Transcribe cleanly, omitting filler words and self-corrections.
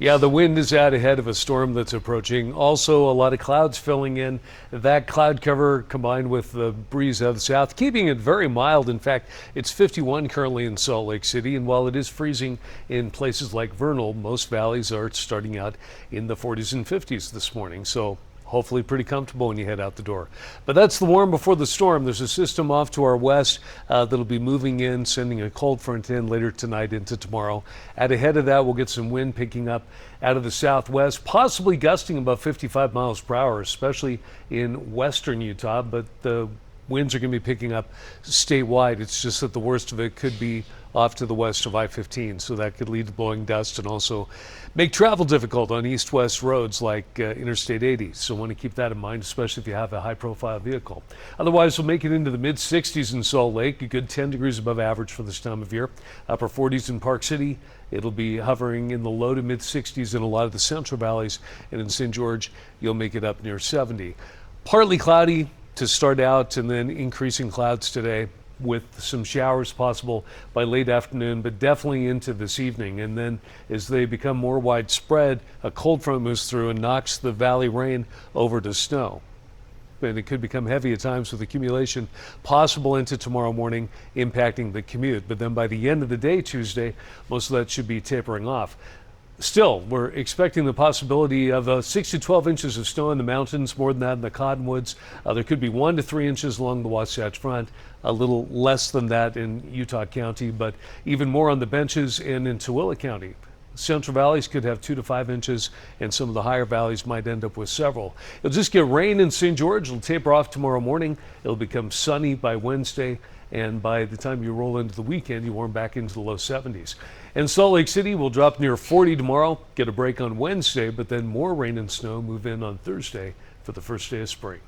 Yeah, the wind is out ahead of a storm that's approaching. Also, a lot of clouds filling in. That cloud cover combined with the breeze out of the south, keeping it very mild. In fact, it's 51 currently in Salt Lake City. And while it is freezing in places like Vernal, most valleys are starting out in the 40s and 50s this morning. So hopefully pretty comfortable when you head out the door. But that's the warm before the storm. There's a system off to our west that'll be moving in, sending a cold front in later tonight into tomorrow. Out ahead of that, we'll get some wind picking up out of the southwest, possibly gusting about 55 miles per hour, especially in western Utah. But the winds are going to be picking up statewide. It's just that the worst of it could be off to the west of I-15, so that could lead to blowing dust and also make travel difficult on east-west roads like Interstate 80. So want to keep that in mind, especially if you have a high-profile vehicle. Otherwise, we'll make it into the mid-60s in Salt Lake, a good 10 degrees above average for this time of year. Upper 40s in Park City. It'll be hovering in the low to mid-60s in a lot of the central valleys, and in St. George, you'll make it up near 70. Partly cloudy to start out, and then increasing clouds today, with some showers possible by late afternoon, but definitely into this evening. And then as they become more widespread, a cold front moves through and knocks the valley rain over to snow. And it could become heavy at times with accumulation possible into tomorrow morning, impacting the commute. But then by the end of the day, Tuesday, most of that should be tapering off. Still, we're expecting the possibility of 6 to 12 inches of snow in the mountains, more than that in the Cottonwoods. There could be 1 to 3 inches along the Wasatch Front, a little less than that in Utah County, but even more on the benches and in Tooele County. Central valleys could have 2 to 5 inches, and some of the higher valleys might end up with several. You'll just get rain in St. George. It'll taper off tomorrow morning. It'll become sunny by Wednesday, and by the time you roll into the weekend, you warm back into the low 70s. And Salt Lake City will drop near 40 tomorrow, get a break on Wednesday, but then more rain and snow move in on Thursday for the first day of spring.